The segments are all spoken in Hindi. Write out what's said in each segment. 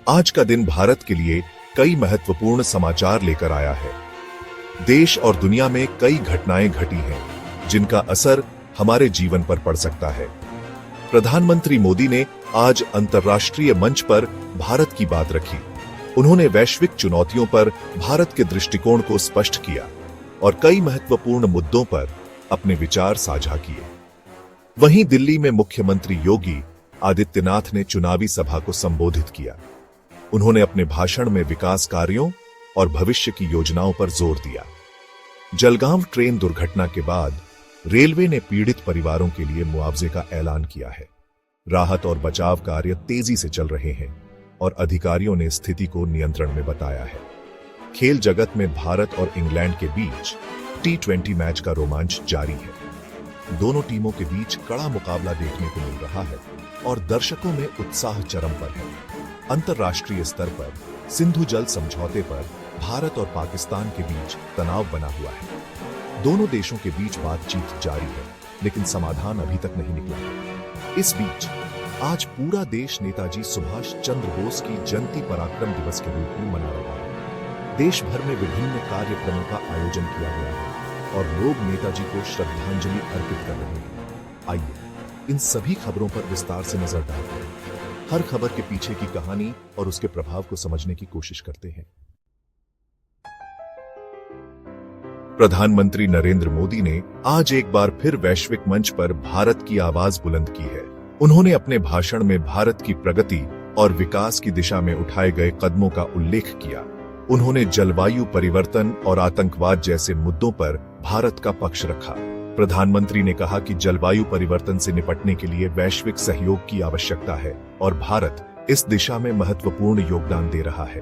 आज का दिन भारत के लिए कई महत्वपूर्ण समाचार लेकर आया है। देश और दुनिया में कई घटनाएं घटी हैं, जिनका असर हमारे जीवन पर पड़ सकता है। प्रधानमंत्री मोदी ने आज अंतर्राष्ट्रीय मंच पर भारत की बात रखी। उन्होंने वैश्विक चुनौतियों पर भारत के दृष्टिकोण को स्पष्ट किया और कई महत्वपूर्ण मुद्दों पर अपने विचार साझा किए। वहीं दिल्ली में मुख्यमंत्री योगी आदित्यनाथ ने चुनावी सभा को संबोधित किया। उन्होंने अपने भाषण में विकास कार्यों और भविष्य की योजनाओं पर जोर दिया। जलगांव ट्रेन दुर्घटना के बाद रेलवे ने पीड़ित परिवारों के लिए मुआवजे का ऐलान किया है। राहत और बचाव कार्य तेजी से चल रहे हैं और अधिकारियों ने स्थिति को नियंत्रण में बताया है। खेल जगत में भारत और इंग्लैंड के बीच T20 मैच का रोमांच जारी है। दोनों टीमों के बीच कड़ा मुकाबला देखने को मिल रहा है और दर्शकों में उत्साह चरम पर है। अंतर्राष्ट्रीय स्तर पर सिंधु जल समझौते पर भारत और पाकिस्तान के बीच तनाव बना हुआ है। दोनों देशों के बीच बातचीत जारी है, लेकिन समाधान अभी तक नहीं निकला है। इस बीच आज पूरा देश नेताजी सुभाष चंद्र बोस की जयंती पराक्रम दिवस के रूप में मना रहा है। देश भर में विभिन्न कार्यक्रमों का आयोजन किया गया है और लोग नेताजी को श्रद्धांजलि अर्पित कर रहे हैं। आइए इन सभी खबरों पर विस्तार से नजर डालते हैं। हर खबर के पीछे की कहानी और उसके प्रभाव को समझने की कोशिश करते हैं। प्रधानमंत्री नरेंद्र मोदी ने आज एक बार फिर वैश्विक मंच पर भारत की आवाज बुलंद की है। उन्होंने अपने भाषण में भारत की प्रगति और विकास की दिशा में उठाए गए कदमों का उल्लेख किया। उन्होंने जलवायु परिवर्तन और आतंकवाद जैसे मुद्दों पर भारत का पक्ष रखा। प्रधानमंत्री ने कहा कि जलवायु परिवर्तन से निपटने के लिए वैश्विक सहयोग की आवश्यकता है और भारत इस दिशा में महत्वपूर्ण योगदान दे रहा है।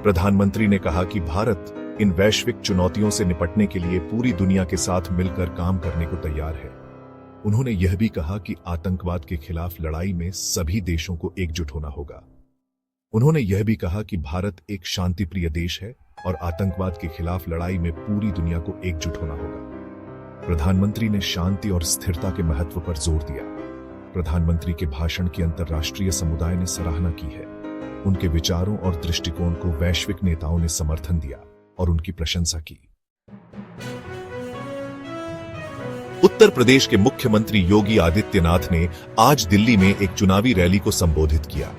प्रधानमंत्री ने कहा कि भारत इन वैश्विक चुनौतियों से निपटने के लिए पूरी दुनिया के साथ मिलकर काम करने को तैयार है। उन्होंने यह भी कहा कि आतंकवाद के खिलाफ लड़ाई में सभी देशों को एकजुट होना होगा। उन्होंने यह भी कहा कि भारत एक शांतिप्रिय देश है और आतंकवाद के खिलाफ लड़ाई में पूरी दुनिया को एकजुट होना होगा। प्रधानमंत्री ने शांति और स्थिरता के महत्व पर जोर दिया। प्रधानमंत्री के भाषण की अंतर्राष्ट्रीय समुदाय ने सराहना की है। उनके विचारों और दृष्टिकोण को वैश्विक नेताओं ने समर्थन दिया और उनकी प्रशंसा की। उत्तर प्रदेश के मुख्यमंत्री योगी आदित्यनाथ ने आज दिल्ली में एक चुनावी रैली को संबोधित किया।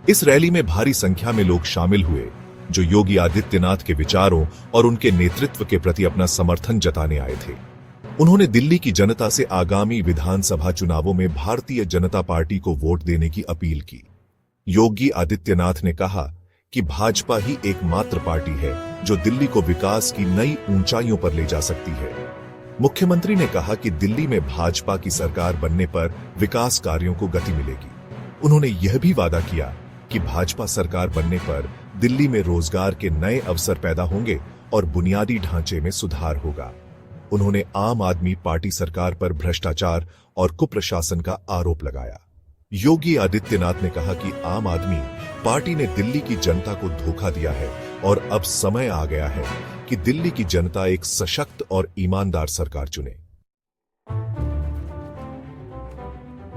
इस रैली में भारी संख्या में लोग शामिल हुए, जो योगी आदित्यनाथ के विचारों और उनके नेतृत्व के प्रति अपना समर्थन जताने आए थे। उन्होंने दिल्ली की जनता से आगामी विधानसभा चुनावों में भारतीय जनता पार्टी को वोट देने की अपील की। योगी आदित्यनाथ ने कहा कि भाजपा ही एकमात्र पार्टी है जो दिल्ली को विकास की नई ऊंचाइयों पर ले जा सकती है। मुख्यमंत्री ने कहा कि दिल्ली में भाजपा की सरकार बनने पर विकास कार्यों को गति मिलेगी। उन्होंने यह भी वादा किया कि भाजपा सरकार बनने पर दिल्ली में रोजगार के नए अवसर पैदा होंगे और बुनियादी ढांचे में सुधार होगा। उन्होंने आम आदमी पार्टी सरकार पर भ्रष्टाचार और कुप्रशासन का आरोप लगाया। योगी आदित्यनाथ ने कहा कि आम आदमी पार्टी ने दिल्ली की जनता को धोखा दिया है और अब समय आ गया है कि दिल्ली की जनता एक सशक्त और ईमानदार सरकार चुने।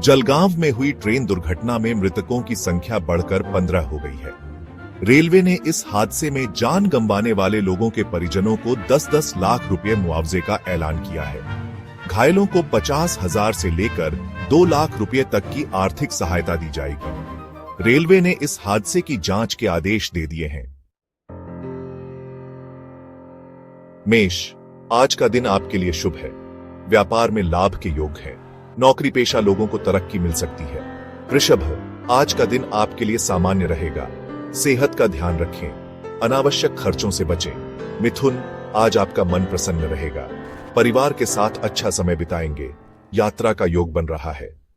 जलगांव में हुई ट्रेन दुर्घटना में मृतकों की संख्या बढ़कर 15 हो गई है। रेलवे ने इस हादसे में जान गंवाने वाले लोगों के परिजनों को 10-10 लाख रुपए मुआवजे का ऐलान किया है। घायलों को 50,000 से लेकर 2 लाख रुपए तक की आर्थिक सहायता दी जाएगी। रेलवे ने इस हादसे की जांच के आदेश दे दिए हैं। मेष, आज का दिन आपके लिए शुभ है। व्यापार में लाभ के योग है। नौकरी पेशा लोगों को तरक्की मिल सकती है। वृषभ, आज का दिन आपके लिए सामान्य रहेगा। सेहत का ध्यान रखें। अनावश्यक खर्चों से बचें। मिथुन, आज आपका मन प्रसन्न रहेगा। परिवार के साथ अच्छा समय बिताएंगे। यात्रा का योग बन रहा है।